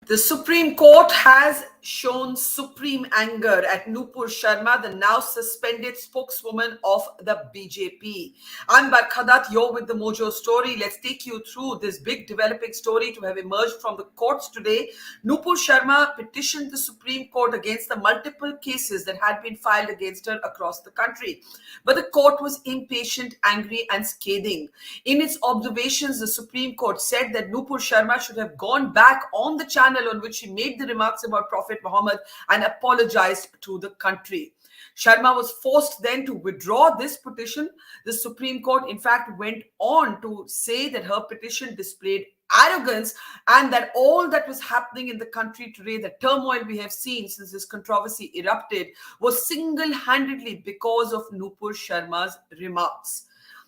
The Supreme Court has shown supreme anger at Nupur Sharma, the now suspended spokeswoman of the BJP. I'm Barkhadat, you're with the Mojo story. Let's take you through this big developing story to have emerged from the courts today. Nupur Sharma petitioned the Supreme Court against the multiple cases that had been filed against her across the country. But the court was impatient, angry, and scathing. In its observations, the Supreme Court said that Nupur Sharma should have gone back on the channel on which she made the remarks about Prophet Muhammad and apologized to the country. Sharma was forced then to withdraw this petition. The Supreme Court, in fact, went on to say that her petition displayed arrogance and that all that was happening in the country today, the turmoil we have seen since this controversy erupted, was single-handedly because of Nupur Sharma's remarks.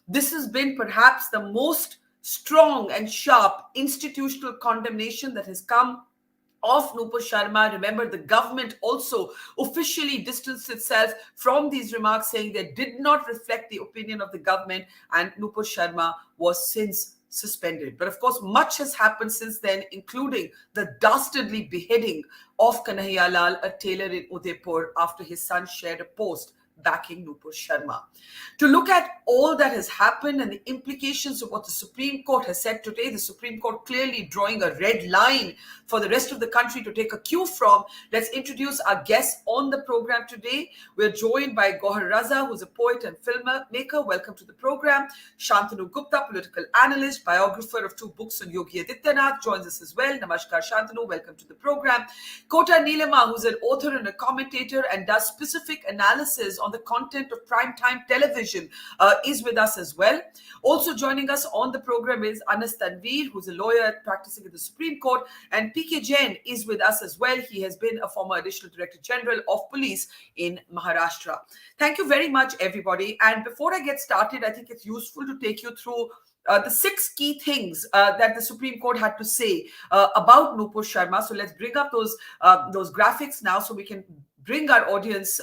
This has been perhaps the most strong and sharp institutional condemnation that has come of Nupur Sharma. Remember, the government also officially distanced itself from these remarks, saying they did not reflect the opinion of the government, and Nupur Sharma was since suspended. But of course, much has happened since then, including the dastardly beheading of Kanhaiya Lal, a tailor in Udaipur, after his son shared a post backing Nupur Sharma. To look at all that has happened and the implications of what the Supreme Court has said today, the Supreme Court clearly drawing a red line for the rest of the country to take a cue from, let's introduce our guests on the program today. We're joined by Gohar Raza, who's a poet and filmmaker. Welcome to the program. Shantanu Gupta, political analyst, biographer of 2 books on Yogi Adityanath, joins us as well. Namaskar, Shantanu. Welcome to the program. Kota Neelama, who's an author and a commentator and does specific analysis on the content of primetime television, is with us as well. Also joining us on the program is Anas Tanveer, who's a lawyer practicing at the Supreme Court, and PK Jain is with us as well. He has been a former Additional Director General of Police in Maharashtra. Thank you very much, everybody. And before I get started, I think it's useful to take you through the 6 key things that the Supreme Court had to say about Nupur Sharma. So let's bring up those graphics now so we can bring our audience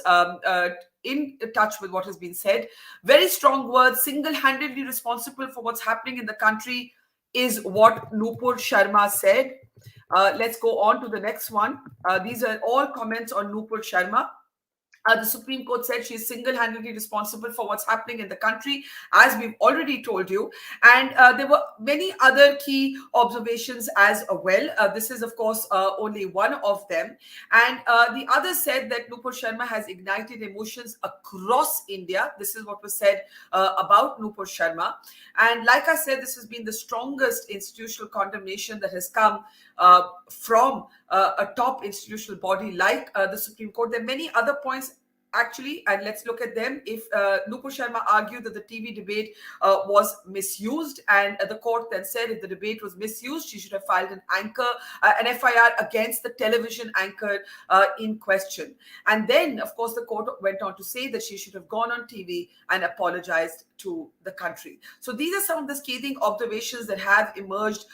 in touch with what has been said. Very strong words, single-handedly responsible for what's happening in the country is what Nupur Sharma said. Let's go on to the next one. These are all comments on Nupur Sharma. The Supreme Court said she is single-handedly responsible for what's happening in the country, as we've already told you. And there were many other key observations as well. This is, of course, only one of them. And the other said that Nupur Sharma has ignited emotions across India. This is what was said about Nupur Sharma. And like I said, this has been the strongest institutional condemnation that has come from a top institutional body like the Supreme Court. There are many other points actually, and let's look at them. If Nupur Sharma argued that the TV debate was misused, and the court then said if the debate was misused, she should have filed an FIR against the television anchor in question. And then, of course, the court went on to say that she should have gone on TV and apologized to the country. So these are some of the scathing observations that have emerged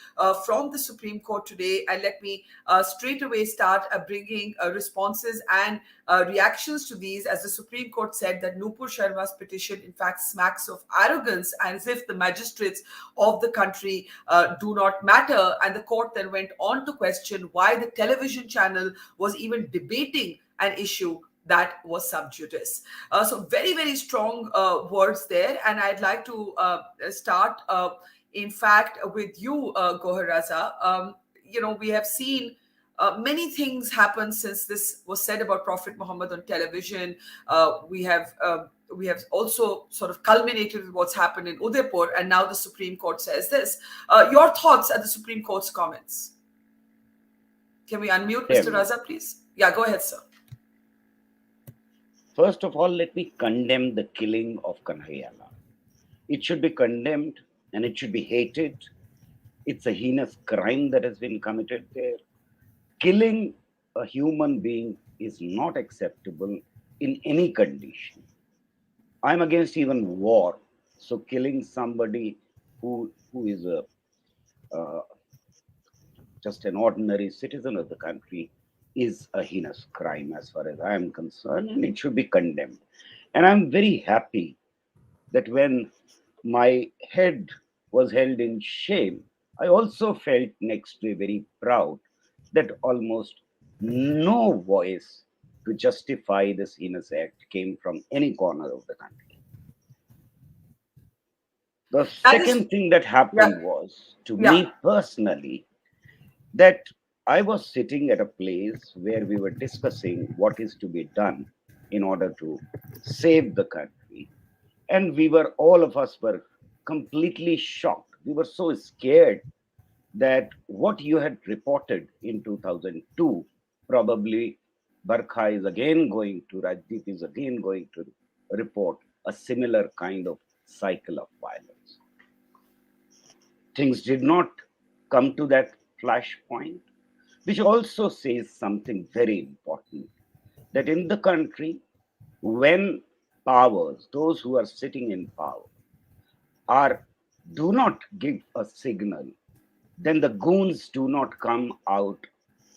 from the Supreme Court today. And let me straight away start bringing responses and reactions to these, as the Supreme Court said that Nupur Sharma's petition in fact smacks of arrogance, as if the magistrates of the country do not matter. And the court then went on to question why the television channel was even debating an issue that was sub-judice. So very, very strong words there. And I'd like to start, in fact, with you, Gohar Raza. We have seen many things happen since this was said about Prophet Muhammad on television. We have also sort of culminated with what's happened in Udaipur, and now the Supreme Court says this. Your thoughts at the Supreme Court's comments? Can we unmute Mr. Raza, please? Yeah, go ahead, sir. First of all, let me condemn the killing of Kanhaiya Lal. It should be condemned and it should be hated. It's a heinous crime that has been committed there. Killing a human being is not acceptable in any condition. I'm against even war. So killing somebody who is just an ordinary citizen of the country is a heinous crime as far as I am concerned, and it should be condemned. And I'm very happy that when my head was held in shame, I also felt next to very proud that almost no voice to justify this heinous act came from any corner of the country. The That is, second thing that yeah, happened was, to yeah. me personally, that I was sitting at a place where we were discussing what is to be done in order to save the country. And we were, all of us were completely shocked. We were so scared that what you had reported in 2002, probably Barkha is again going to, Rajdeep is again going to report a similar kind of cycle of violence. Things did not come to that flashpoint, which also says something very important, that in the country, when powers, those who are sitting in power, are do not give a signal, then the goons do not come out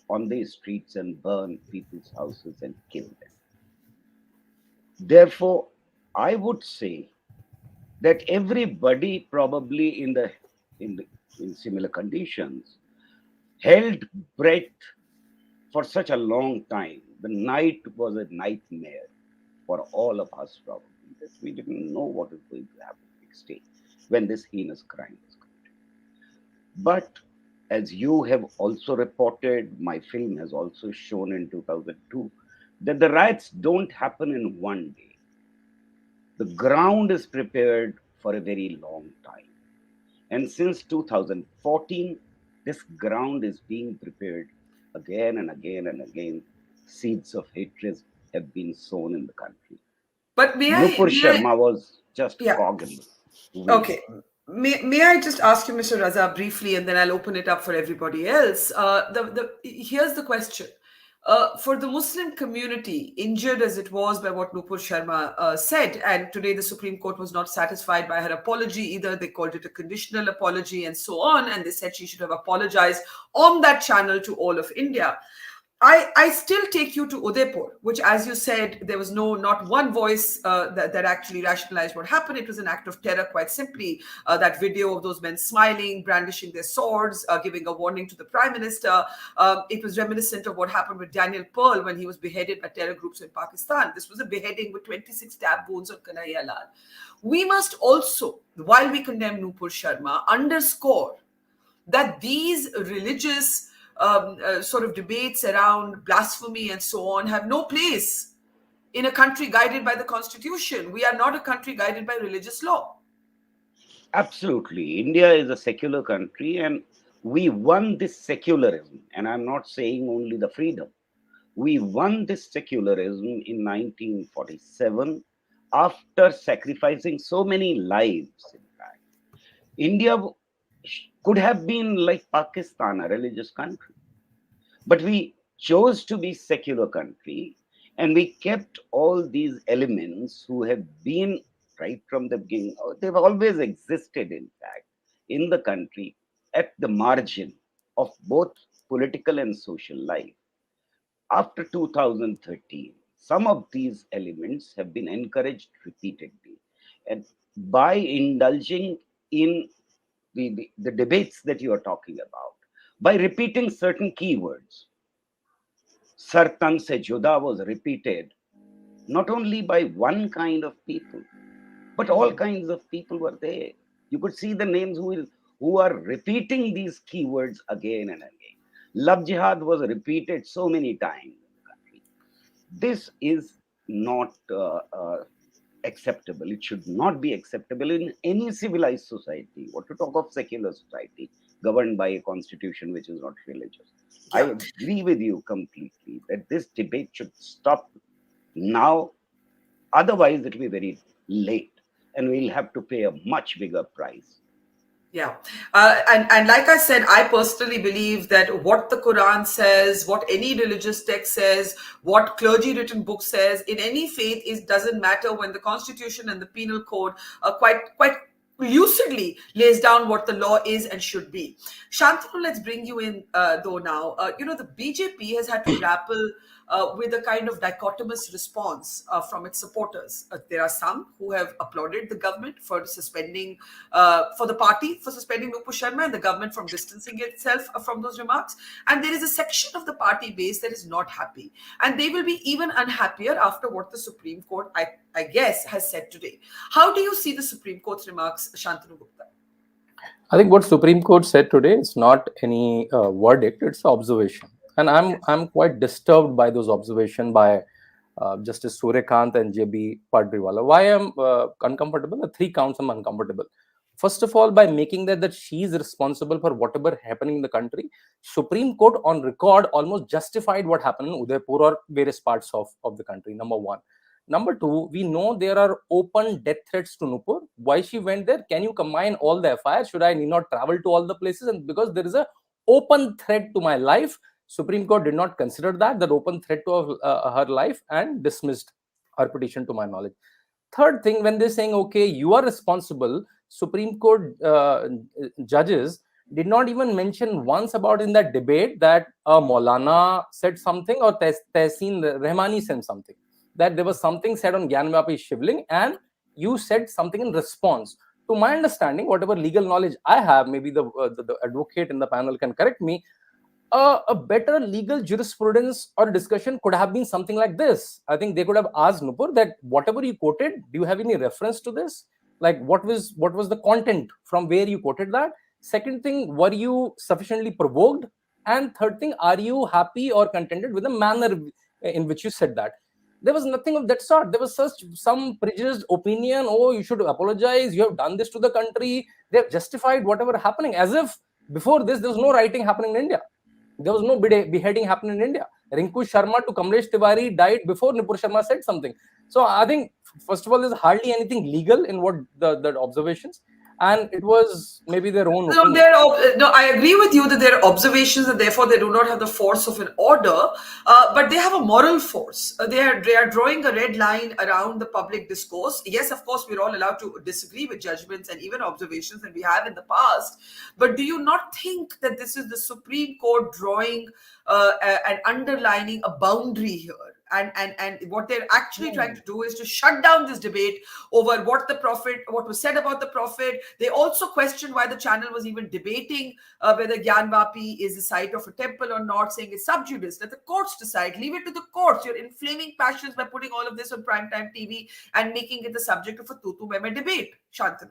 on the streets and burn people's houses and kill them. Therefore, I would say that everybody probably in the in similar conditions held breath for such a long time. The night was a nightmare for all of us, probably, that we didn't know what is going to happen next day when this heinous crime was committed. But as you have also reported, my film has also shown in 2002 that the riots don't happen in one day. The ground is prepared for a very long time. And since 2014, this ground is being prepared again and again and again. Seeds of hatred have been sown in the country. But Nupur may I, Sharma was just yeah. cog in the wheel. Okay. May I just ask you, Mr. Raza, briefly, and then I'll open it up for everybody else. Here's the question. For the Muslim community, injured as it was by what Nupur Sharma said, and today the Supreme Court was not satisfied by her apology either. They called it a conditional apology and so on, and they said she should have apologized on that channel to all of India. I still take you to Udaipur, which, as you said, there was not one voice that actually rationalized what happened. It was an act of terror, quite simply. That video of those men smiling, brandishing their swords, giving a warning to the Prime Minister. It was reminiscent of what happened with Daniel Pearl when he was beheaded by terror groups in Pakistan. This was a beheading with 26 stab wounds on Kanhaiya Lal. We must also, while we condemn Nupur Sharma, underscore that these religious sort of debates around blasphemy and so on have no place in a country guided by the Constitution. We are not a country guided by religious law. Absolutely. India is a secular country, and we won this secularism. And I'm not saying only the freedom. We won this secularism in 1947 after sacrificing so many lives, in fact. India could have been like Pakistan, a religious country. But we chose to be secular country, and we kept all these elements who have been right from the beginning. They've always existed, in fact, in the country at the margin of both political and social life. After 2013, some of these elements have been encouraged repeatedly. And by indulging in the debates that you are talking about, by repeating certain keywords, Sartan se juda was repeated not only by one kind of people, but all kinds of people were there. You could see the names who are repeating these keywords again and again. Love jihad was repeated so many times in the country. This is not acceptable. It should not be acceptable in any civilized society. What to talk of secular society governed by a constitution which is not religious? I Yeah. agree with you completely that this debate should stop now. Otherwise, it will be very late, and we'll have to pay a much bigger price. Yeah. And like I said, I personally believe that what the Quran says, what any religious text says, what clergy written book says, in any faith, doesn't matter when the Constitution and the Penal Code quite lucidly lays down what the law is and should be. Shantanu, let's bring you in though now. The BJP has had to grapple with a kind of dichotomous response from its supporters. There are some who have applauded the government for suspending, for the party for suspending Nupur Sharma, and the government from distancing itself from those remarks. And there is a section of the party base that is not happy. And they will be even unhappier after what the Supreme Court, I guess, has said today. How do you see the Supreme Court's remarks, Shantanu Gupta? I think what Supreme Court said today is not any verdict; it's observation, and I'm quite disturbed by those observations by Justice Suryakant and J.B. Padriwala. Why I'm uncomfortable? The three counts I'm uncomfortable. First of all, by making that she is responsible for whatever happening in the country. Supreme Court on record almost justified what happened in Udaipur or various parts of the country. Number one. Number two, we know there are open death threats to Nupur. Why she went there? Can you combine all the FIRs? Should I need not travel to all the places? And because there is a open threat to my life, Supreme Court did not consider that open threat to her life and dismissed her petition, to my knowledge. Third thing, when they're saying, okay, you are responsible, Supreme Court judges did not even mention once about in that debate that Maulana said something or Tehseen Rahmani said something. That there was something said on Gynavapi Shivling and you said something in response. To my understanding, whatever legal knowledge I have, maybe the advocate in the panel can correct me, a better legal jurisprudence or discussion could have been something like this. I think they could have asked Nupur that whatever you quoted, do you have any reference to this? Like what was the content from where you quoted that? Second thing, were you sufficiently provoked? And third thing, are you happy or contented with the manner in which you said that? There was nothing of that sort. There was some prejudiced opinion. Oh, you should apologize. You have done this to the country. They have justified whatever happening, as if before this there was no rioting happening in India. There was no beheading happening in India. Rinku Sharma to Kamlesh Tiwari died before Nupur Sharma said something. So I think, first of all, there's hardly anything legal in what the observations. And it was maybe their own opinion. No, I agree with you that there are observations and therefore they do not have the force of an order, but they have a moral force. They are drawing a red line around the public discourse. Yes, of course, we're all allowed to disagree with judgments and even observations that we have in the past. But do you not think that this is the Supreme Court drawing and underlining a boundary here? And what they're actually trying to do is to shut down this debate over what was said about the Prophet. They also question why the channel was even debating whether Gynavapi is the site of a temple or not, saying it's sub-judice. Let the courts decide. Leave it to the courts. You're inflaming passions by putting all of this on primetime TV and making it the subject of a tutu meme debate. Shantanu.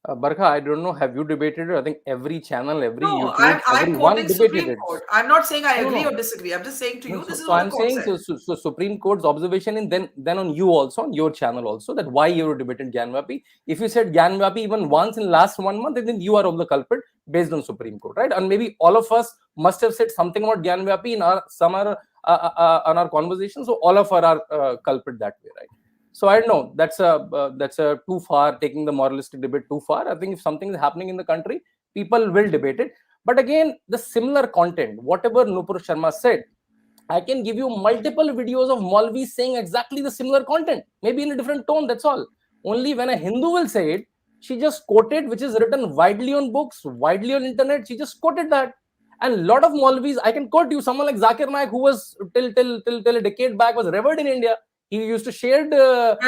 Barkha, I don't know. Have you debated it? I think every channel, every No, YouTube, I'm everyone quoting debated Supreme it. Court. I'm not saying I agree No. or disagree. I'm just saying to you, this is So what I'm the court saying, said. so Supreme Court's observation, and then on you also, on your channel also, that why you debated Gynavapi. If you said Gynavapi even once in last 1 month, then you are of the culprit based on Supreme Court, right? And maybe all of us must have said something about Gynavapi in on our conversation. So all of us are culprit that way, right? So I don't know. That's a too far, taking the moralistic debate too far. I think if something is happening in the country, people will debate it. But again, the similar content, whatever Nupur Sharma said, I can give you multiple videos of Maulvis saying exactly the similar content, maybe in a different tone. That's all. Only when a Hindu will say it, she just quoted, which is written widely on books, widely on internet. She just quoted that. And a lot of Maulvis, I can quote you, someone like Zakir Naik, who was till a decade back was revered in India. He used to share the.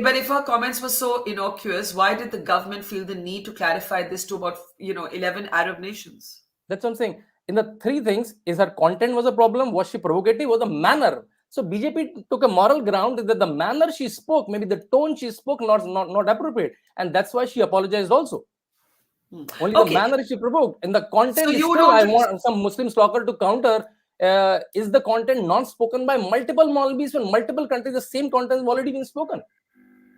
If her comments were so innocuous, why did the government feel the need to clarify this to about 11 Arab nations? That's what I'm saying. In the three things, is her content was a problem? Was she provocative? Was the manner? So BJP took a moral ground that the manner she spoke, maybe the tone she spoke, not appropriate, and that's why she apologized also. Only the manner she provoked, and the content. So I want some Muslim scholar to counter. Is the content not spoken by multiple Maulvis when multiple countries the same content has already been spoken?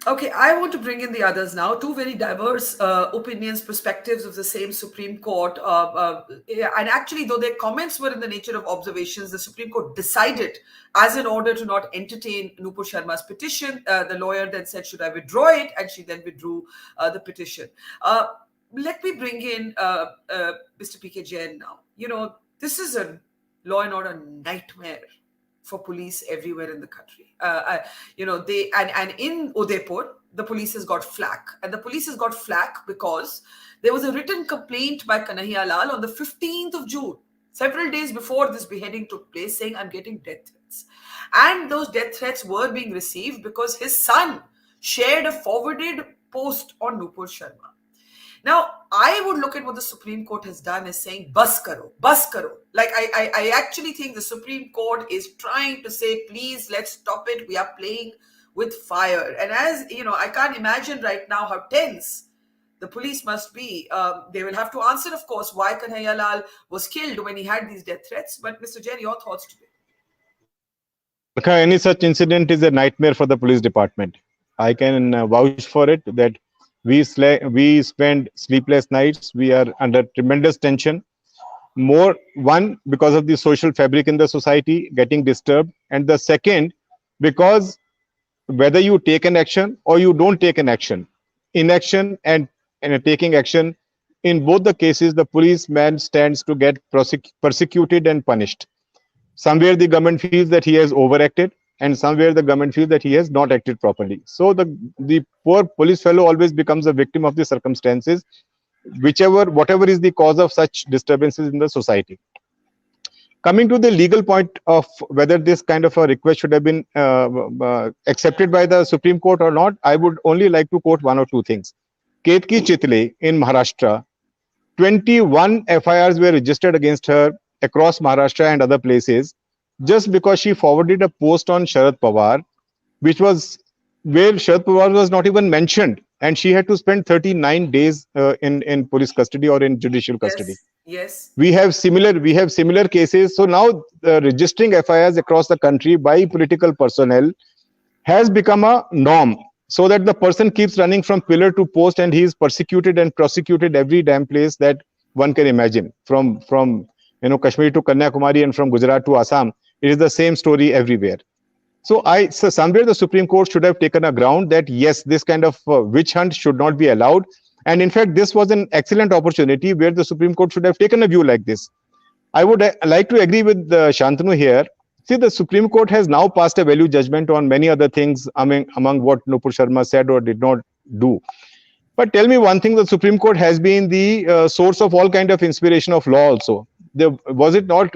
Okay, I want to bring in the others now. Two very diverse opinions, perspectives of the same Supreme Court. And actually, though their comments were in the nature of observations, the Supreme Court decided as an order to not entertain Nupur Sharma's petition. The lawyer then said, should I withdraw it? And she then withdrew the petition. Let me bring in Mr. P.K. Jain now. This is a law and order nightmare for police everywhere in the country. They in Udaipur, the police has got flack. And the police has got flack because there was a written complaint by Kanhaiya Lal on the 15th of June, several days before this beheading took place, saying, I'm getting death threats. And those death threats were being received because his son shared a forwarded post on Nupur Sharma. Now, I would look at what the Supreme Court has done as saying, bas karo, bas karo. Like, I actually think the Supreme Court is trying to say, please, let's stop it. We are playing with fire. And as, you know, I can't imagine right now how tense the police must be. They will have to answer, of course, why Kanhaiya Lal was killed when he had these death threats. But Mr. Jain, your thoughts today? Any such incident is a nightmare for the police department. I can vouch for it that we spend sleepless nights. We are under tremendous tension. One, because of the social fabric in the society getting disturbed, and the second, because whether you take an action or you don't take an action, inaction and taking action, in both the cases, the policeman stands to get persecuted and punished. Somewhere the government feels that he has overacted, and somewhere the government feels that he has not acted properly. So the poor police fellow always becomes a victim of the circumstances, whatever is the cause of such disturbances in the society. Coming to the legal point of whether this kind of a request should have been accepted by the Supreme Court or not, I would only like to quote one or two things. Ketki Chitle in Maharashtra, 21 FIRs were registered against her across Maharashtra and other places, just because she forwarded a post on Sharad Pawar, which was where Sharad Pawar was not even mentioned, and she had to spend 39 days in police custody or in judicial custody. Yes. We have similar cases. So now registering FIRs across the country by political personnel has become a norm, so that the person keeps running from pillar to post, and he is persecuted and prosecuted every damn place that one can imagine, from Kashmir to Kanyakumari and from Gujarat to Assam. It is the same story everywhere. So somewhere the Supreme Court should have taken a ground that yes, this kind of witch hunt should not be allowed. And in fact, this was an excellent opportunity where the Supreme Court should have taken a view like this. I would like to agree with Shantanu here. See, the Supreme Court has now passed a value judgment on many other things among what Nupur Sharma said or did not do. But tell me one thing, the Supreme Court has been the source of all kind of inspiration of law also. Was it not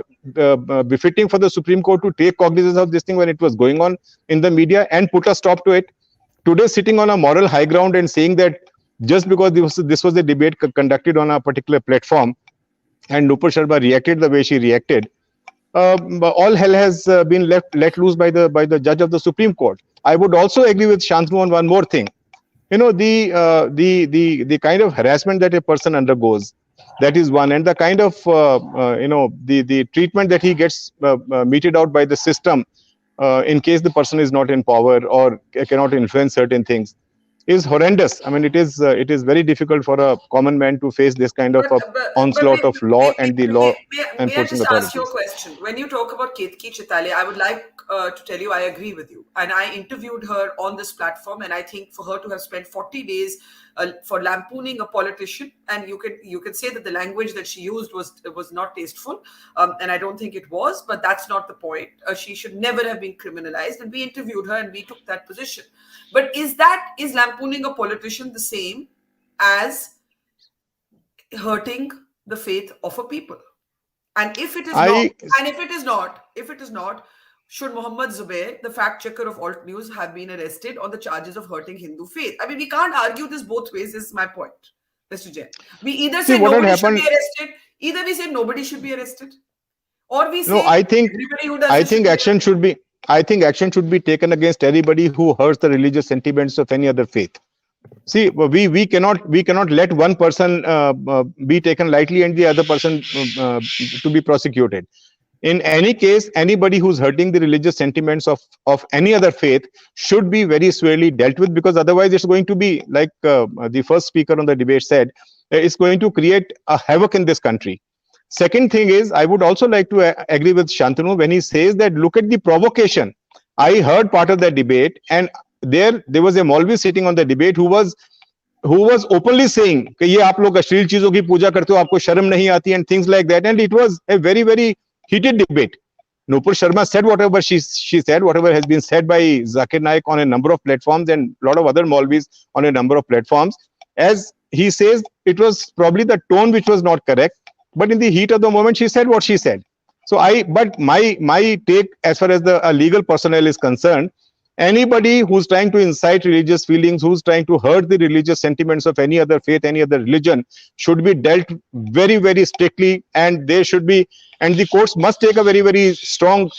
befitting for the Supreme Court to take cognizance of this thing when it was going on in the media and put a stop to it? Today, sitting on a moral high ground and saying that just because this was a debate conducted on a particular platform and Nupur Sharma reacted the way she reacted, all hell has been let loose by the judge of the Supreme Court. I would also agree with Shantanu on one more thing. The kind of harassment that a person undergoes, that is one, and the kind of the treatment that he gets meted out by the system in case the person is not in power or cannot influence certain things, is horrendous. I mean, it is very difficult for a common man to face this kind of onslaught of law and the law enforcing authorities. May I just ask you a question? When you talk about Ketki Chitale, I would like to tell you I agree with you. And I interviewed her on this platform, and I think for her to have spent 40 days for lampooning a politician, and you can say that the language that she used was not tasteful, and I don't think it was, but that's not the point. She should never have been criminalized, and we interviewed her and we took that position. But is lampooning a politician the same as hurting the faith of a people? And if it is not, should Mohammad Zubair, the fact checker of Alt News, have been arrested on the charges of hurting Hindu faith? I mean, we can't argue this both ways, is my point, Mr. Jain. We either say nobody should be arrested, either we say nobody should be arrested, or we say everybody who does I think action should be taken against anybody who hurts the religious sentiments of any other faith. See, we cannot let one person be taken lightly and the other person to be prosecuted. In any case, anybody who's hurting the religious sentiments of any other faith should be very severely dealt with, because otherwise it's going to be, like the first speaker on the debate said, it's going to create a havoc in this country. Second thing is, I would also like to agree with Shantanu when he says that look at the provocation. I heard part of the debate, and there was a Maulvi sitting on the debate who was openly saying कि ये आप लोग अश्लील चीजों की पूजा करते हो, आपको शर्म नहीं आती, and things like that. And it was a very, very heated debate. Nupur Sharma said whatever she said, whatever has been said by Zakir Naik on a number of platforms and a lot of other Maulvis on a number of platforms. As he says, it was probably the tone which was not correct, but in the heat of the moment, she said what she said. So but my take as far as the legal personnel is concerned, anybody who's trying to incite religious feelings, who's trying to hurt the religious sentiments of any other faith, any other religion, should be dealt very, very strictly, and there should be, and the courts must take a very, very strong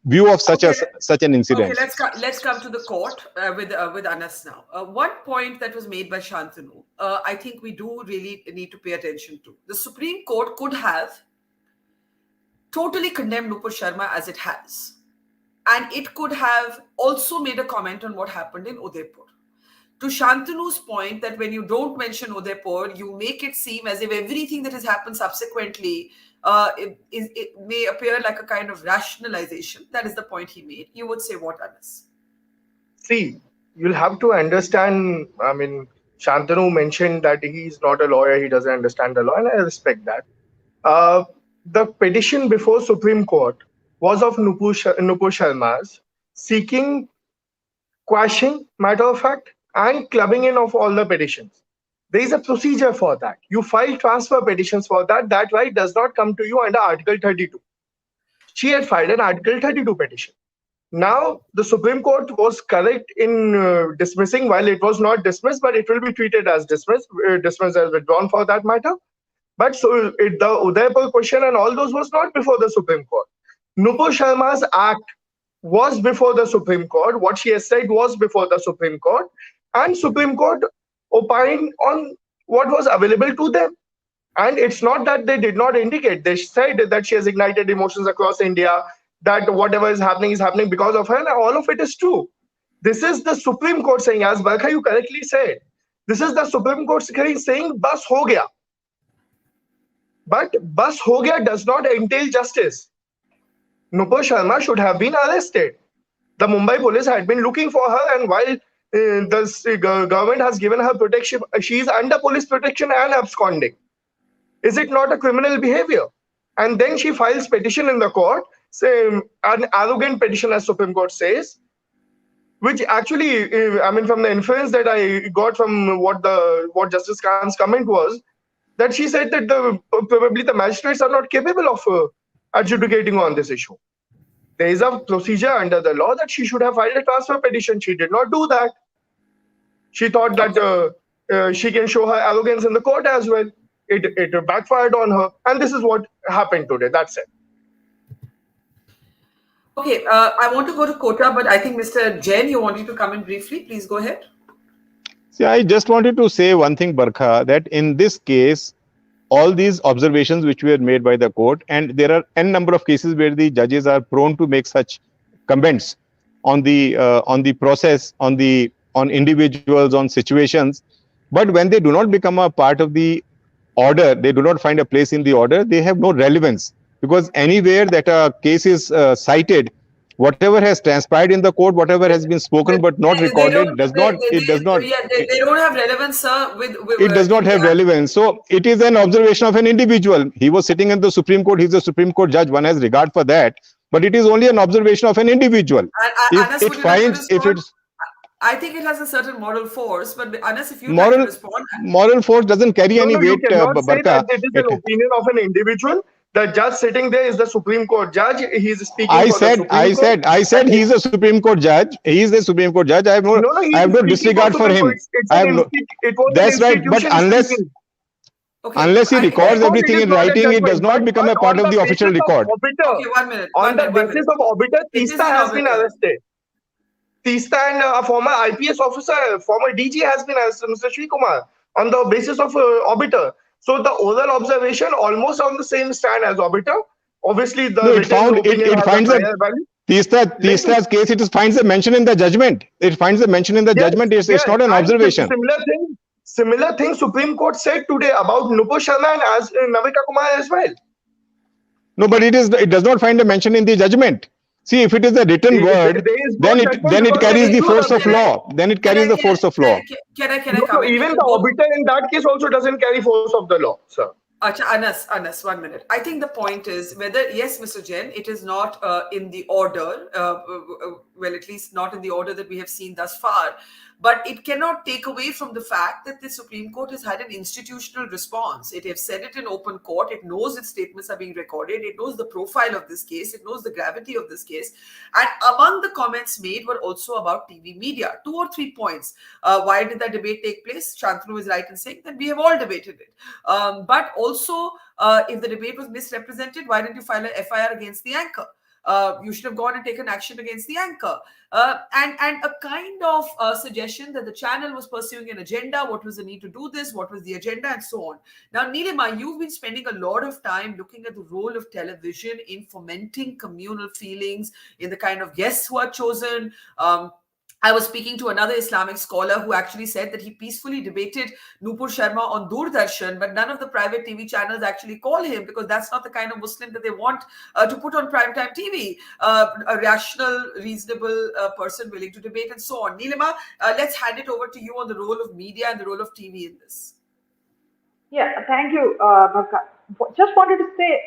view of such an incident. Okay, let's come to the court with Anas now. One point that was made by Shantanu, I think we do really need to pay attention to. The Supreme Court could have totally condemned Nupur Sharma as it has. And it could have also made a comment on what happened in Udaipur. To Shantanu's point that when you don't mention Udaipur, you make it seem as if everything that has happened subsequently it may appear like a kind of rationalization. That is the point he made. You would say what, Anas? See, you'll have to understand, I mean, Shantanu mentioned that he's not a lawyer, he doesn't understand the law, and I respect that. The petition before Supreme Court was of Nupur Sharma's, seeking quashing, matter of fact, and clubbing in of all the petitions. There is a procedure for that. You file transfer petitions for that. That right does not come to you under Article 32. She had filed an Article 32 petition. Now, the Supreme Court was correct in dismissing, while it was not dismissed, but it will be treated as dismissed as withdrawn for that matter. But so the Udaipur question and all those was not before the Supreme Court. Nupur Sharma's act was before the Supreme Court. What she has said was before the Supreme Court. And Supreme Court opined on what was available to them. And it's not that they did not indicate. They said that she has ignited emotions across India, that whatever is happening because of her. And all of it is true. This is the Supreme Court saying, as Barkha, you correctly said, this is the Supreme Court saying, bas ho gaya. But bas ho gaya does not entail justice. Nupur Sharma should have been arrested. The Mumbai police had been looking for her, and while the government has given her protection, she is under police protection and absconding. Is it not a criminal behavior? And then she files petition in the court, an arrogant petition, as Supreme Court says, which actually, I mean, from the inference that I got from what Justice Khan's comment was, that she said that probably the magistrates are not capable of adjudicating on this issue. There is a procedure under the law that she should have filed a transfer petition. She did not do that. She thought that she can show her arrogance in the court as well. It backfired on her. And this is what happened today. That's it. Okay, I want to go to Kota, but I think Mr. Jain, you wanted to come in briefly. Please go ahead. See, I just wanted to say one thing, Barkha, that in this case, all these observations which were made by the court, and there are n number of cases where the judges are prone to make such comments on the process, on individuals, on situations, but when they do not become a part of the order, they do not find a place in the order, they have no relevance, because anywhere that a case is cited, whatever has transpired in the court, whatever has been spoken but not recorded, they don't have relevance, sir. It does not have relevance. So it is an observation of an individual. He was sitting in the Supreme Court. He's a Supreme Court judge. One has regard for that. But it is only an observation of an individual. I think it has a certain moral force, but Anas, if you like to respond, moral force doesn't carry any weight. You cannot say that it is an opinion of an individual. The judge sitting there is the Supreme Court judge. He is speaking. I said he's a Supreme Court judge. He is the Supreme Court judge. I have no disregard for him. That's right. But unless he records everything in writing, it does not become a part of the official record. Okay, 1 minute. On the basis of obiter, Teesta has been arrested. Teesta and a former IPS officer, former DG has been arrested, Mr. Sri Kumar, on the basis of obiter. So the oral observation almost on the same stand as obiter. Obviously, it finds Teesta's case. It finds a mention in the judgment. It finds a mention in the judgment. It's not an observation. Similar thing. Supreme Court said today about Nupur Sharma and as Navika Kumar as well. No, but it does not find a mention in the judgment. See, if it is a written word, then it carries the force of law. Then it carries the force of law. Can I come in? Even the obiter in that case also doesn't carry force of the law, sir. Acha, Anas, 1 minute. I think the point is whether, yes, Mr. Jain, it is not in the order, well, at least not in the order that we have seen thus far, but it cannot take away from the fact that the Supreme Court has had an institutional response. It has said it in open court. It knows its statements are being recorded. It knows the profile of this case. It knows the gravity of this case. And among the comments made were also about TV media. 2 or 3 points. Why did that debate take place? Shantanu is right in saying that we have all debated it. But also, if the debate was misrepresented, why didn't you file an FIR against the anchor? You should have gone and taken action against the anchor. And a kind of suggestion that the channel was pursuing an agenda. What was the need to do this? What was the agenda? And so on. Now, Nilima, you've been spending a lot of time looking at the role of television in fomenting communal feelings, in the kind of guests who are chosen. I was speaking to another Islamic scholar who actually said that he peacefully debated Nupur Sharma on Doordarshan, but none of the private TV channels actually call him because that's not the kind of Muslim that they want to put on primetime TV. A rational, reasonable person willing to debate and so on. Nilima, let's hand it over to you on the role of media and the role of TV in this. Yeah, thank you, Bhavka. Just wanted to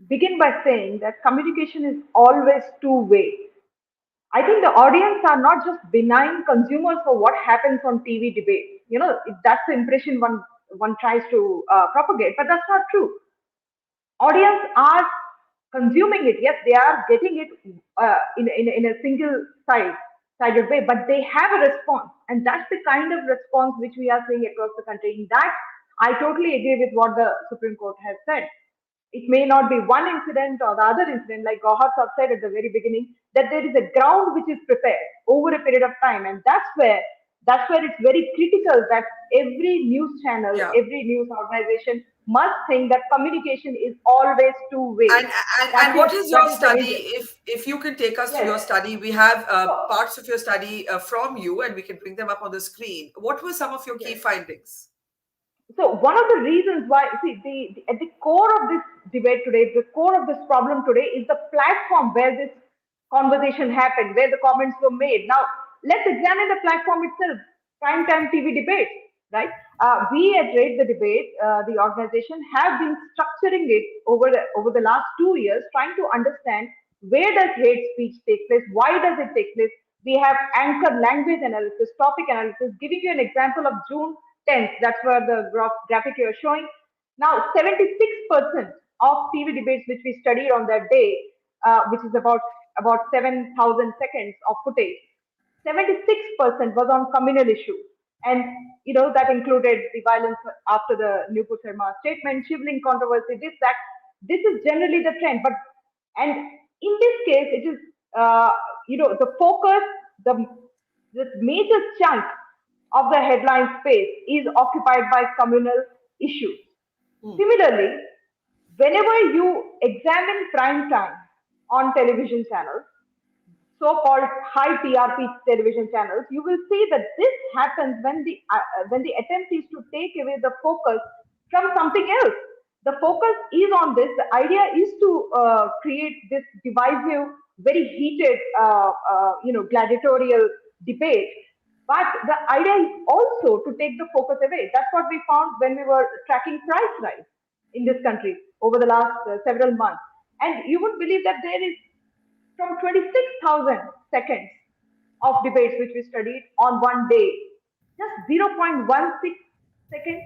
begin by saying that communication is always two-way. I think the audience are not just benign consumers for what happens on TV debate. That's the impression one tries to propagate, but that's not true. Audience are consuming it. Yes, they are getting it in a single sided way, but they have a response, and that's the kind of response which we are seeing across the country. In that, I totally agree with what the Supreme Court has said. It may not be one incident or the other incident, like Gauhar Saab said at the very beginning, that there is a ground which is prepared over a period of time, and that's where it's very critical that every news channel, every news organization must think that communication is always two-way. And what is your study? If you can take us to your study, we have parts of your study from you, and we can bring them up on the screen. What were some of your key findings? So one of the reasons why, at the core of this debate today, the core of this problem today is the platform where this conversation happened, where the comments were made. Now, let's examine the platform itself, primetime TV debate, right? We at Rate the Debate, the organization, have been structuring it over the last 2 years, trying to understand where does hate speech take place, why does it take place. We have anchored language analysis, topic analysis, giving you an example of June 10th, that's where the graphic you're showing. Now, 76% of TV debates which we studied on that day, which is about 7,000 seconds of footage, 76% was on communal issues. And, that included the violence after the Nupur Sharma statement, shivling controversy, this, that. This is generally the trend. And in this case, it is, the focus, the major chunk of the headline space is occupied by communal issues. Similarly, whenever you examine prime time on television channels, so-called high TRP television channels, you will see that this happens when the attempt is to take away the focus from something else. The focus is on this. The idea is to create this divisive, very heated, gladiatorial debate. But the idea is also to take the focus away. That's what we found when we were tracking price rise in this country over the last several months. And you would believe that there is from 26,000 seconds of debates which we studied on one day, just 0.16 seconds,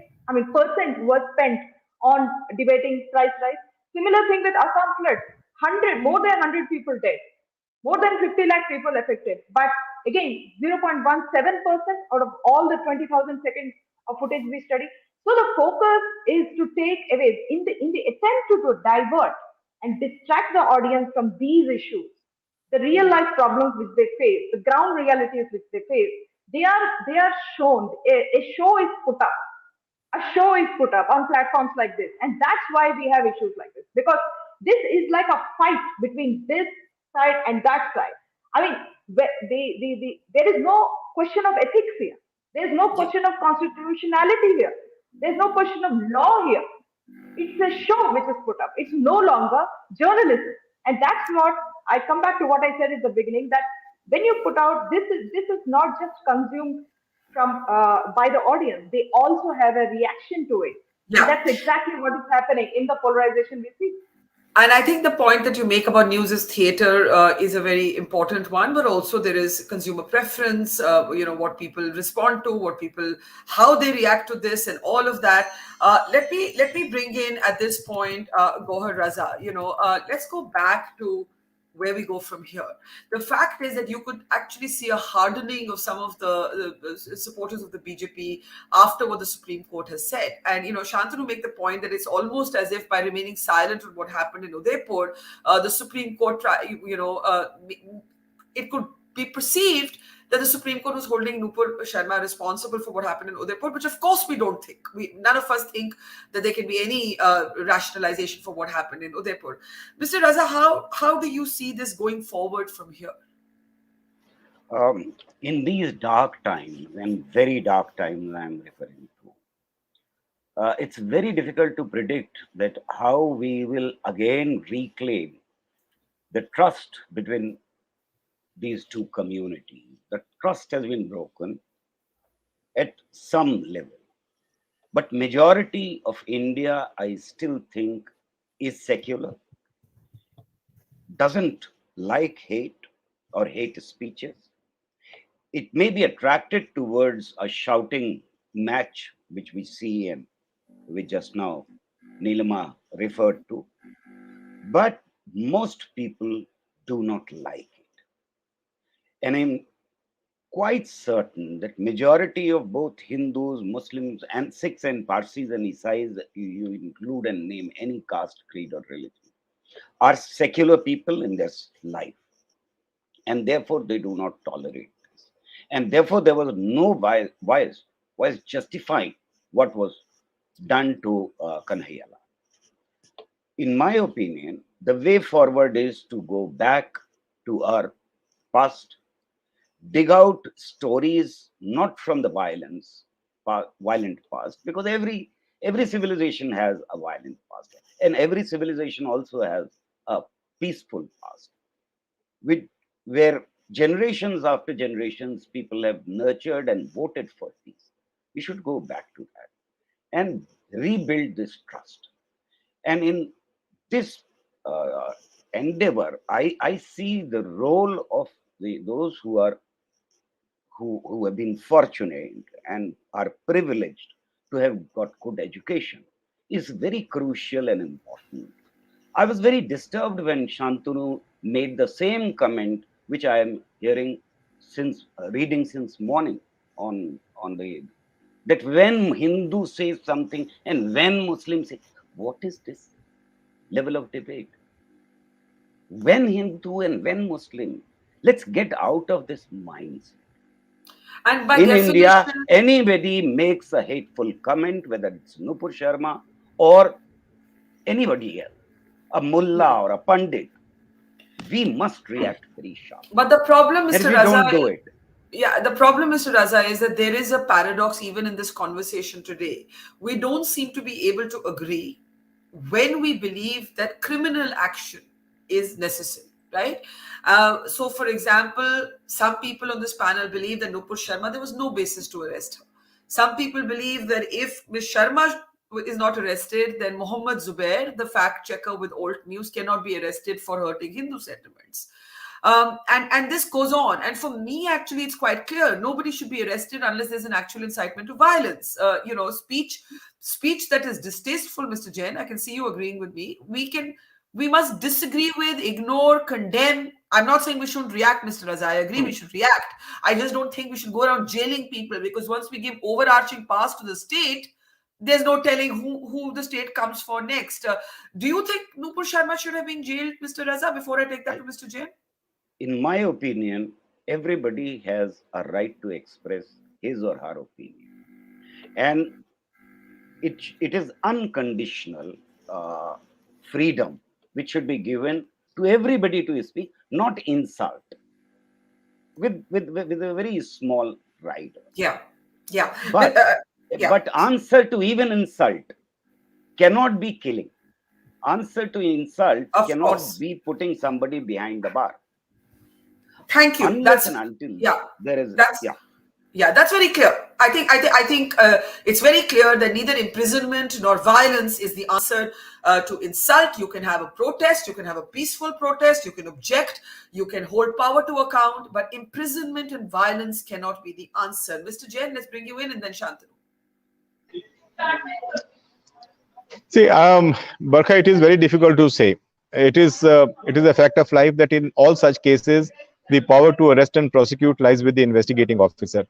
percent was spent on debating price rise. Similar thing with Assam flood, more than 100 people dead, more than 50 lakh people affected. But again, 0.17% out of all the 20,000 seconds of footage we studied. So the focus is to take away, in the attempt to divert and distract the audience from these issues, the real life problems which they face, the ground realities which they face. They are shown. A show is put up. A show is put up on platforms like this, and that's why we have issues like this, because this is like a fight between this side and that side. There is no question of ethics here. There is no question of constitutionality here. There is no question of law here. It's a show which is put up. It's no longer journalism, and that's what I come back to what I said at the beginning, that when you put out this is not just consumed from by the audience. They also have a reaction to it. And Yeah. that's exactly what is happening in the polarization we see. And I think the point that you make about news is theater is a very important one, but also there is consumer preference, what people respond to, what people, how they react to this, and all of that. Let me bring in at this point, Gohar Raza. Let's go back to where we go from here. The fact is that you could actually see a hardening of some of the supporters of the BJP after what the Supreme Court has said. And, Shantanu make the point that it's almost as if by remaining silent on what happened in Udaipur, the Supreme Court, it could be perceived that the Supreme Court was holding Nupur Sharma responsible for what happened in Udaipur, which of course we don't think. None of us think that there can be any rationalization for what happened in Udaipur. Mr. Raza, how do you see this going forward from here? In these dark times, and very dark times I'm referring to, it's very difficult to predict that how we will again reclaim the trust between these two communities. The trust has been broken at some level. But majority of India, I still think, is secular, doesn't like hate or hate speeches. It may be attracted towards a shouting match, which we see and which just now Nilima referred to. But most people do not like it. And I'm quite certain that majority of both Hindus, Muslims, and Sikhs and Parsis and Isais, you include and name any caste, creed, or religion, are secular people in their life. And therefore, they do not tolerate this. And therefore, there was no bias justifying what was done to Kanhaiya. In my opinion, the way forward is to go back to our past, dig out stories not from the violent past, because every civilization has a violent past, and every civilization also has a peaceful past, where generations after generations people have nurtured and voted for peace. We should go back to that and rebuild this trust. And in this endeavor, I see the role of those who have been fortunate and are privileged to have got good education is very crucial and important. I was very disturbed when Shantanu made the same comment, which I am hearing since reading since morning on the that when Hindu says something and when Muslims say, what is this level of debate? When Hindu and when Muslim, let's get out of this mindset. And by in definition, India, anybody makes a hateful comment, whether it's Nupur Sharma or anybody else, a mullah or a pandit, we must react very sharply. But the problem, And Mr. we Raza, don't do it. Yeah, the problem, Mr. Raza, is that there is a paradox even in this conversation today. We don't seem to be able to agree when we believe that criminal action is necessary, right? So, for example, some people on this panel believe that Nupur Sharma, there was no basis to arrest her. Some people believe that if Ms. Sharma is not arrested, then Mohammed Zubair, the fact checker with Alt News, cannot be arrested for hurting Hindu sentiments. And this goes on. And for me, actually, it's quite clear. Nobody should be arrested unless there's an actual incitement to violence. Speech that is distasteful, Mr. Jain, I can see you agreeing with me. We must disagree with, ignore, condemn. I'm not saying we shouldn't react, Mr. Raza. I agree we should react. I just don't think we should go around jailing people, because once we give overarching powers to the state, there's no telling who the state comes for next. Do you think Nupur Sharma should have been jailed, Mr. Raza, before I take that to Mr. Jain? In my opinion, everybody has a right to express his or her opinion. And it is unconditional freedom which should be given to everybody to speak, not insult, with a very small right. Yeah. But answer to even insult cannot be killing. Answer to insult Of cannot course. be putting somebody behind the bar. Thank you. Unless and until there is that's very clear. I think it's very clear that neither imprisonment nor violence is the answer to insult. You can have a protest, you can have a peaceful protest, you can object, you can hold power to account, but imprisonment and violence cannot be the answer. Mr. Jain, let's bring you in, and then Shantanu. See, Barkha, it is very difficult to say. It is a fact of life that in all such cases, the power to arrest and prosecute lies with the investigating officer.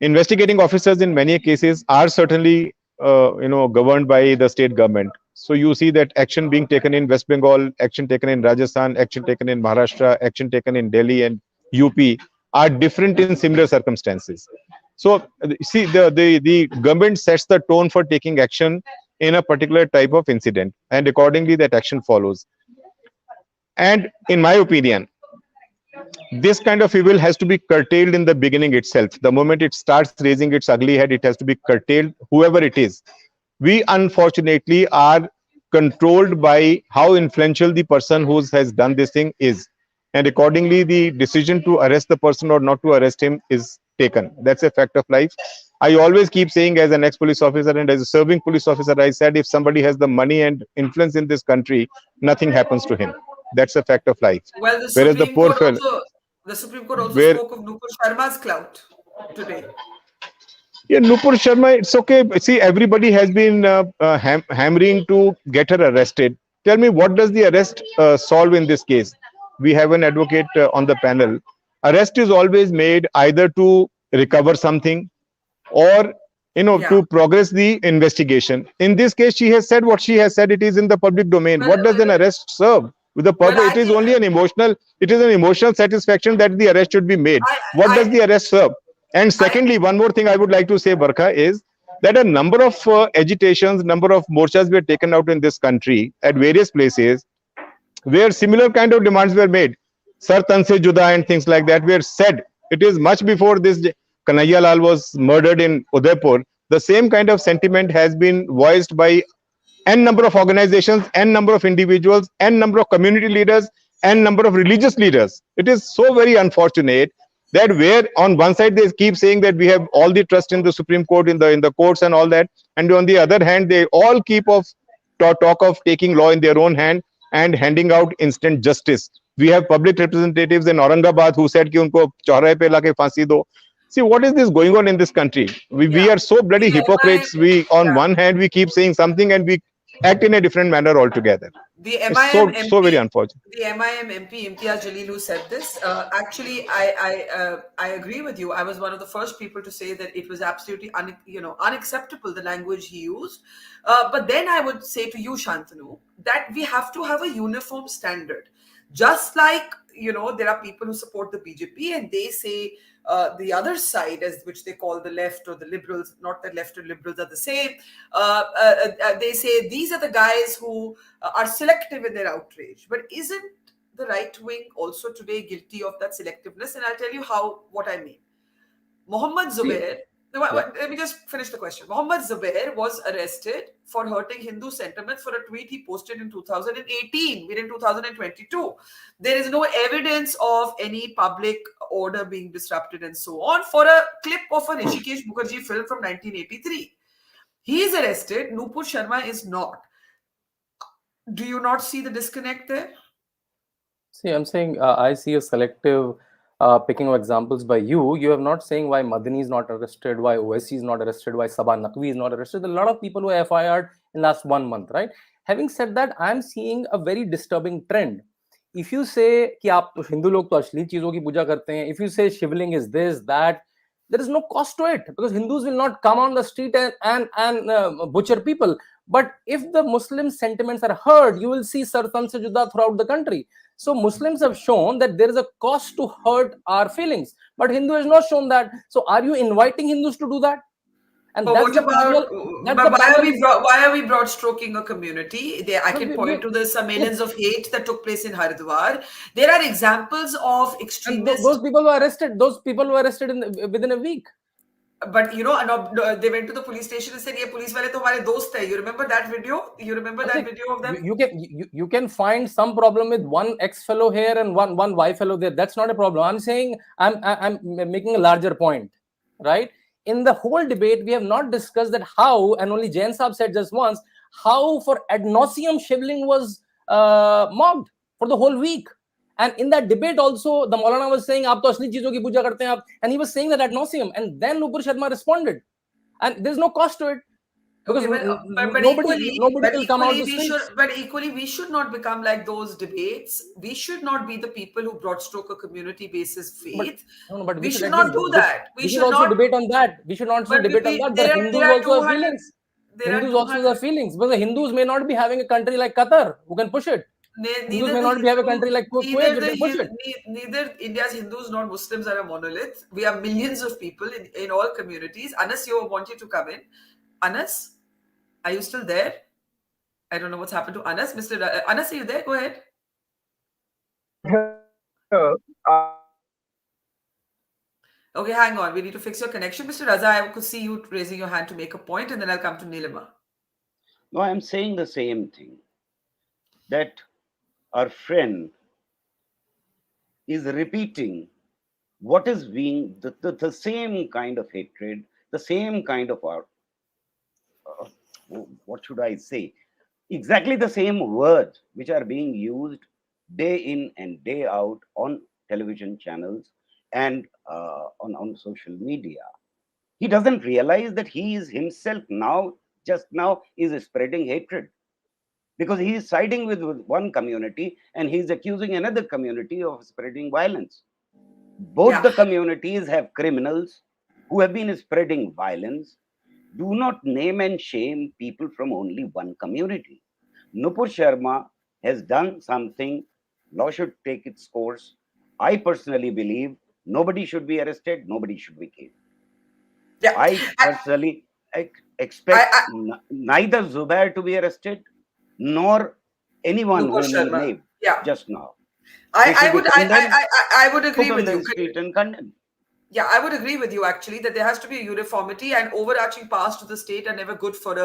Investigating officers in many cases are certainly governed by the state government. So you see that action being taken in West Bengal, action taken in Rajasthan, action taken in Maharashtra, action taken in Delhi and UP are different in similar circumstances. So see, the government sets the tone for taking action in a particular type of incident, and accordingly that action follows. And in my opinion, this kind of evil has to be curtailed in the beginning itself. The moment it starts raising its ugly head, it has to be curtailed, whoever it is. We unfortunately are controlled by how influential the person who has done this thing is. And accordingly, the decision to arrest the person or not to arrest him is taken. That's a fact of life. I always keep saying, as an ex-police officer and as a serving police officer, I said if somebody has the money and influence in this country, nothing happens to him. That's a fact of life. Well, the Whereas Supreme Court also spoke of Nupur Sharma's clout today. Yeah, Nupur Sharma, it's okay. See, everybody has been hammering to get her arrested. Tell me, what does the arrest solve in this case? We have an advocate on the panel. Arrest is always made either to recover something or to progress the investigation. In this case, she has said what she has said. It is in the public domain. What does an arrest serve? With the purpose, it is only an emotional. It is an emotional satisfaction that the arrest should be made. What does the arrest serve? And secondly, one more thing I would like to say, Barkha, is that a number of agitations, number of morchas were taken out in this country at various places where similar kind of demands were made. Sar tan se juda and things like that were said. It is much before this Kanhaiya Lal was murdered in Udaipur. The same kind of sentiment has been voiced by n number of organizations, n number of individuals, n number of community leaders, n number of religious leaders. It is so very unfortunate that where on one side they keep saying that we have all the trust in the Supreme Court, in the courts and all that, and on the other hand they all keep talk of taking law in their own hand and handing out instant justice. We have public representatives in Aurangabad who said ki unko chaurai pe lake phansi do. See, what is this going on in this country? We are so bloody hypocrites. We on one hand we keep saying something and we act in a different manner altogether. The MIM MP, so very unfortunate. The MIM MP Imtiaz Jalil who said this. Actually, I agree with you. I was one of the first people to say that it was absolutely unacceptable, the language he used. But then I would say to you, Shantanu, that we have to have a uniform standard. Just like there are people who support the BJP and they say the other side, which they call the left or the liberals, not that left and liberals are the same. They say these are the guys who are selective in their outrage. But isn't the right wing also today guilty of that selectiveness? And I'll tell you what I mean. Mohammed Zubair. Let me just finish the question. Mohammed Zubair was arrested for hurting Hindu sentiment for a tweet he posted in 2018. We're in 2022. There is no evidence of any public order being disrupted and so on for a clip of a Rishikesh Mukherjee film from 1983. He is arrested. Nupur Sharma is not. Do you not see the disconnect there? See, I'm saying I see a selective picking of examples by you. You have not saying why Madani is not arrested, why OSC is not arrested, why Sabah Naqvi is not arrested. There are a lot of people who are FIR'd in last 1 month, right? Having said that, I'm seeing a very disturbing trend. If you say कि आप हिंदू लोग तो अश्लील चीजों की पूजा करते हैं, if you say shivling is this, that, there is no cost to it because Hindus will not come on the street and butcher people. But if the Muslim sentiments are heard, you will see sartan se juda throughout the country. So Muslims have shown that there is a cost to hurt our feelings, but Hindu has not shown that. So are you inviting Hindus to do that? And that's the problem. Why are we broad stroking a community? I can point to the surveillance of hate that took place in Haridwar. There are examples of extremists. Those people were arrested. Those people were arrested within a week. But they went to the police station and said, "Ye police wale to hamare dost hai." You remember that video? You remember that video of them? You can find some problem with one ex fellow here and one Y fellow there. That's not a problem. I'm saying I'm making a larger point, right? in the whole debate, we have not discussed that how, and only Jain Saab said just once, how for ad nauseum Shivling was mocked for the whole week. And in that debate also, the Maulana was saying, "Aap to asli cheezon ki puja karte hain aap," and he was saying that ad nauseum. And then Nupur Sharma responded, and there's no cost to it. Because Okay, but nobody will come out to speak. But equally, we should not become like those debates. We should not be the people who broad stroke a community basis faith. But we should not do that. We should also debate on that. We should also debate on that. But Hindus also have feelings. Hindus also have feelings. But the Hindus may not be having a country like Qatar who can push it. Hindus may not be having a country like Kuwait who can push it. Neither India's Hindus nor Muslims are a monolith. We are millions of people in all communities. Anas, you want you to come in. Anas? Are you still there? I don't know what's happened to Anas. Mr. Anas, are you there? Go ahead. Okay, hang on. We need to fix your connection. Mr. Raza, I could see you raising your hand to make a point, and then I'll come to Nilima. No, I'm saying the same thing. That our friend is repeating what is being the same kind of hatred, the same kind of what should I say? Exactly the same words which are being used day in and day out on television channels and on social media. He doesn't realize that he is himself just now is spreading hatred, because he is siding with one community and he is accusing another community of spreading violence. Both the communities have criminals who have been spreading violence. Do not name and shame people from only one community. Nupur Sharma has done something. Law should take its course. I personally believe nobody should be arrested. Nobody should be killed. Yeah. I personally expect neither Zubair to be arrested nor anyone whom he named just now. I would agree with you. Street and condemn. Yeah, I would agree with you actually that there has to be a uniformity, and overarching powers to the state are never good for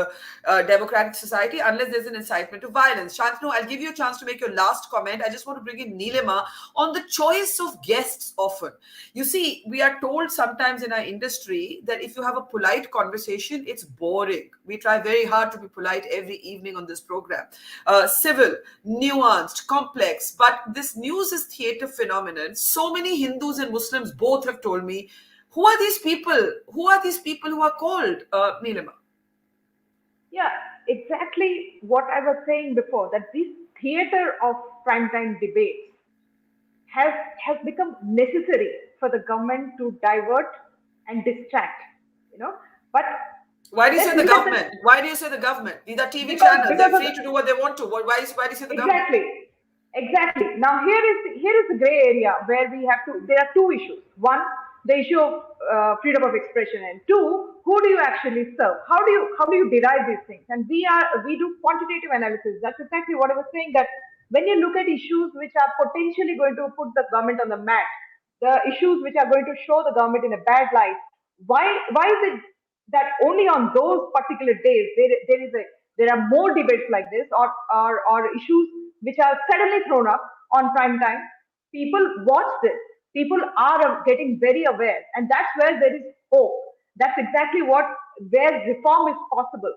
a democratic society unless there's an incitement to violence. Shantanu, I'll give you a chance to make your last comment. I just want to bring in Nilima on the choice of guests often. You see, we are told sometimes in our industry that if you have a polite conversation, it's boring. We try very hard to be polite every evening on this program. Civil, nuanced, complex, but this news is theater phenomenon. So many Hindus and Muslims both have told me, who are these people? Who are these people who are called? Nilima. Yeah, exactly what I was saying before, that this theater of primetime debates has become necessary for the government to divert and distract, But why do you say the government? Why do you say the government? These are TV channels. They're free to do what they want to. Why do you say the government? Exactly. Now here is the gray area where there are two issues. One, the issue of freedom of expression, and two, who do you actually serve? How do you derive these things? And we do quantitative analysis. That's exactly what I was saying, that when you look at issues which are potentially going to put the government on the map, the issues which are going to show the government in a bad light, why is it that only on those particular days there are more debates like this, or issues which are suddenly thrown up on prime time? People watch this. People are getting very aware, and that's where there is hope. That's exactly where reform is possible.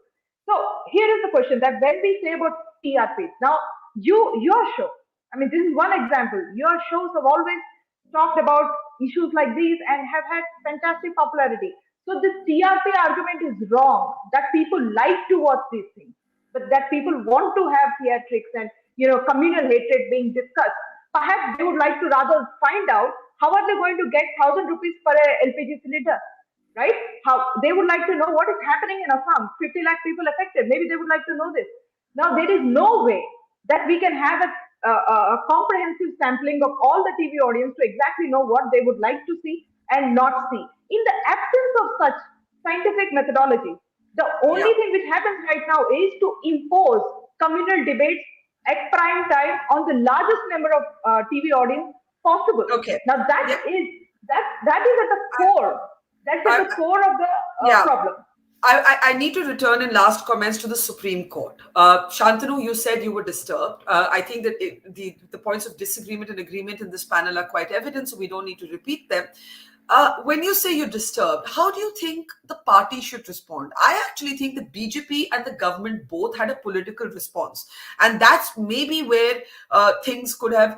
So here is the question, that when we say about TRPs, now your show, I mean, this is one example. Your shows have always talked about issues like these and have had fantastic popularity. So this TRP argument is wrong, that people like to watch these things, but that people want to have theatrics and communal hatred being discussed. Perhaps they would like to rather find out how are they going to get 1,000 rupees per LPG cylinder, right? How they would like to know what is happening in Assam. 50 lakh people affected. Maybe they would like to know this. Now there is no way that we can have a comprehensive sampling of all the TV audience to exactly know what they would like to see and not see. In the absence of such scientific methodology, the only thing which happens right now is to impose communal debates at prime time on the largest number of TV audience possible. Okay. Now that is at the core. That's at the core of the problem. I need to return in last comments to the Supreme Court. Shantanu, you said you were disturbed. I think that the points of disagreement and agreement in this panel are quite evident, so we don't need to repeat them. When you say you're disturbed, how do you think the party should respond? I actually think the BJP and the government both had a political response, and that's maybe where things could have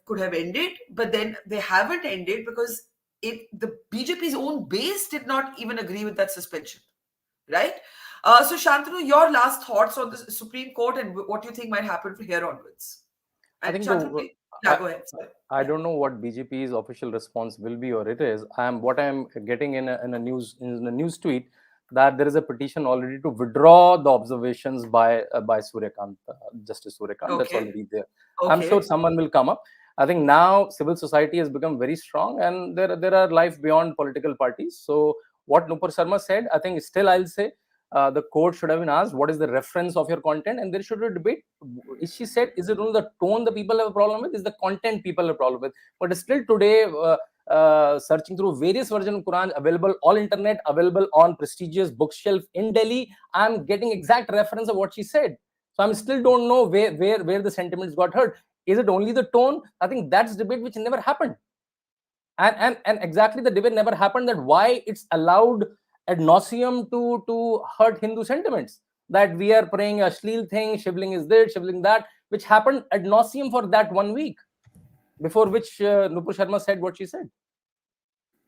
ended. But then they haven't ended because the BJP's own base did not even agree with that suspension, right? So Shantanu, your last thoughts on the Supreme Court and what you think might happen from here onwards. I And think Shantanu, the please, yeah, go ahead. Sorry. I don't know what BJP's official response will be, or it is. I'm getting in a news tweet that there is a petition already to withdraw the observations by Suryakant, Justice Suryakant. That's Okay. already there. I'm Okay. sure someone will come up. I think now civil society has become very strong, and there are life beyond political parties. So what Nupur Sharma said, I think still I'll say the court should have been asked what is the reference of your content, and there should be a debate. She said, is it only the tone the people have a problem with? Is the content people have a problem with? But still today, searching through various versions of Quran available all internet, available on prestigious bookshelf in Delhi, I'm getting exact reference of what she said. So I'm still don't know where the sentiments got hurt. Is it only the tone? I think that's debate which never happened. And exactly the debate never happened, that why it's allowed ad nauseum to hurt Hindu sentiments, that we are praying a shleel thing, shivling is this, shivling that, which happened ad nauseum for that 1 week, before which Nupur Sharma said what she said.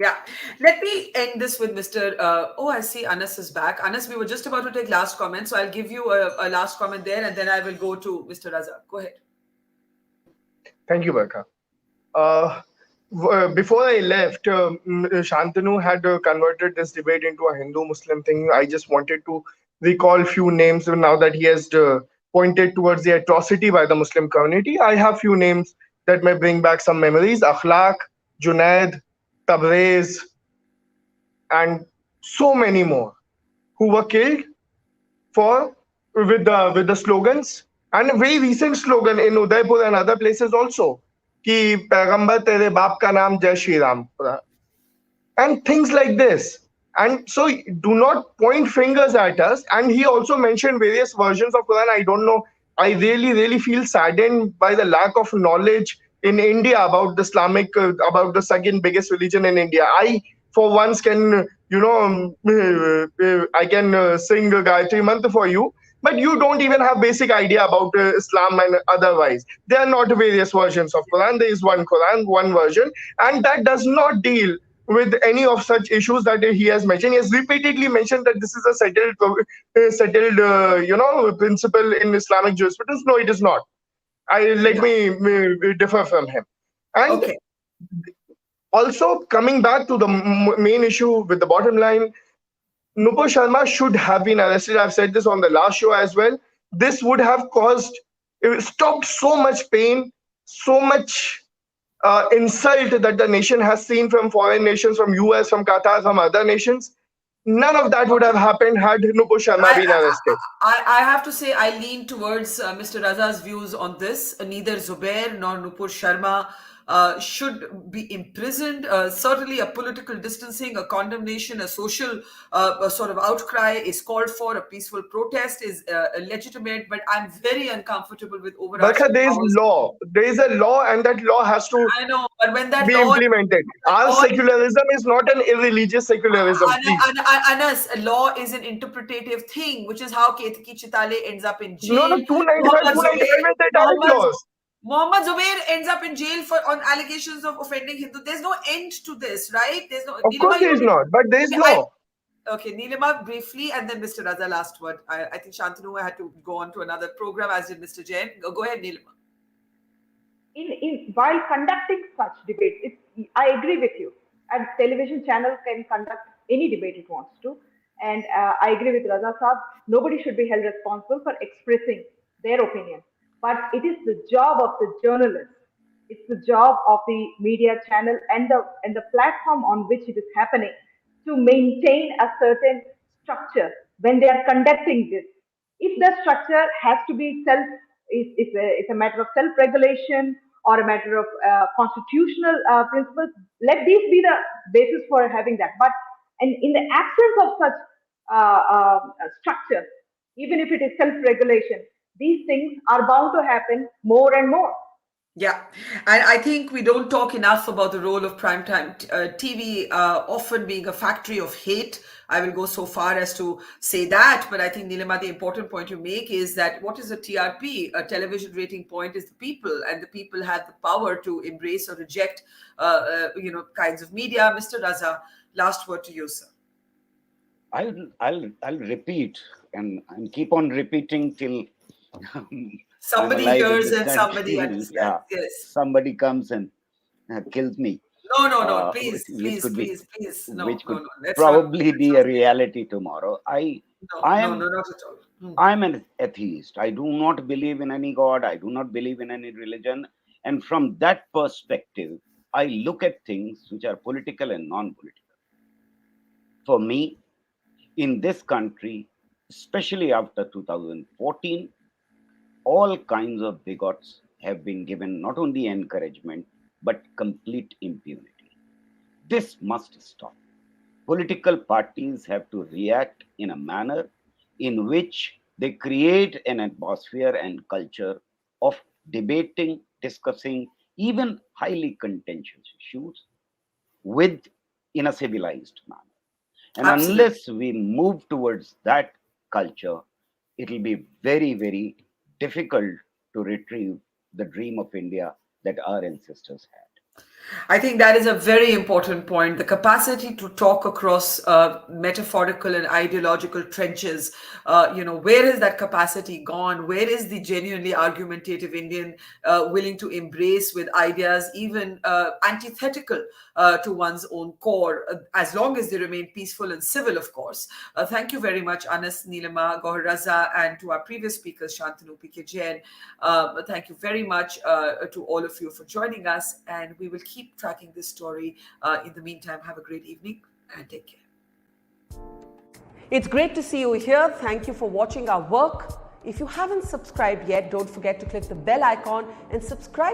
Yeah. Let me end this with Mr. Oh, I see Anas is back. Anas, we were just about to take last comment, so I'll give you a last comment there, and then I will go to Mr. Raza. Go ahead. Thank you, Barkha. Before I left, Shantanu had converted this debate into a Hindu-Muslim thing. I just wanted to recall few names now that he has pointed towards the atrocity by the Muslim community. I have few names that may bring back some memories. Akhlaq, Junaid, Tabrez, and so many more who were killed for with the slogans, and a very recent slogan in Udaipur and other places also, कि पैगंबर तेरे बाप का नाम जय Shri Ram, and things like this. And so do not point fingers at us. And he also mentioned various versions of Quran. I don't know. I really feel saddened by the lack of knowledge in India about the about the second biggest religion in India. I, for once, can, I can sing Gayatri Mantra for you, but you don't even have basic idea about Islam and otherwise. There are not various versions of Quran. There is one Quran, one version, and that does not deal with any of such issues that he has mentioned. He has repeatedly mentioned that this is a settled principle in Islamic jurisprudence. No, it is not. Let me differ from him. And Okay. also, coming back to the main issue with the bottom line, Nupur Sharma should have been arrested. I've said this on the last show as well. This would have stopped so much pain, so much insult that the nation has seen from foreign nations, from US, from Qatar, from other nations. None of that would have happened had Nupur Sharma been arrested. I have to say I lean towards Mr. Raza's views on this. Neither Zubair nor Nupur Sharma should be imprisoned. Certainly a political distancing, a condemnation, a social a sort of outcry is called for. A peaceful protest is legitimate, but I'm very uncomfortable with overarching Barkha, there is powers. law. There is a law, and that law has to I know, but when that be law implemented. Our secularism is not an irreligious secularism, please. Anas, a law is an interpretative thing, which is how Ketaki Chitale ends up in No, jail. 295, 295 is the direct laws. Muhammad Zubair ends up in jail on allegations of offending Hindu. There's no end to this, right? There's no. Of course, there is not, but there is law. Okay, Neelima, briefly, and then Mr. Raza, last word. I think Shantanu had to go on to another program, as did Mr. Jain. Go ahead, Neelima. While conducting such debates, I agree with you. A television channel can conduct any debate it wants to. And I agree with Raza Saab. Nobody should be held responsible for expressing their opinion. But it is the job of the journalist. It's the job of the media channel and the platform on which it is happening to maintain a certain structure when they are conducting this. If the structure has to be it's a matter of self-regulation or a matter of constitutional principles, let these be the basis for having that. But and in the absence of such structure, even if it is self-regulation, these things are bound to happen more and more. Yeah, and I think we don't talk enough about the role of primetime TV often being a factory of hate. I will go so far as to say that, but I think, Nilima, the important point you make is that what is a TRP? A television rating point is the people, and the people have the power to embrace or reject, kinds of media. Mr. Raza, last word to you, sir. I'll repeat and keep on repeating till I'm Somebody alive in hears this and somebody country. understands. Yeah, Yes. somebody comes and kills me, No, no, no. Please, which please, could be please, please. No, which no, could no. Let's not. probably Let's be not a say that. reality tomorrow. No, I no, am no, not at all. I'm an atheist. I do not believe in any God. I do not believe in any religion. And from that perspective, I look at things which are political and non-political. For me, in this country, especially after 2014, all kinds of bigots have been given not only encouragement, but complete impunity. This must stop. Political parties have to react in a manner in which they create an atmosphere and culture of debating, discussing even highly contentious issues with in a civilized manner. And Absolutely. unless we move towards that culture, it will be very, very difficult to retrieve the dream of India that our ancestors had. I think that is a very important point. The capacity to talk across metaphorical and ideological trenches. Where has that capacity gone? Where is the genuinely argumentative Indian willing to embrace with ideas even antithetical to one's own core, as long as they remain peaceful and civil, of course. Thank you very much, Anas, Nilima, Gohar Raza, and to our previous speakers, Shantanu P.K. Jain. Thank you very much to all of you for joining us, and we will keep tracking this story. In the meantime, have a great evening and take care. It's great to see you here. Thank you for watching our work. If you haven't subscribed yet, don't forget to click the bell icon and subscribe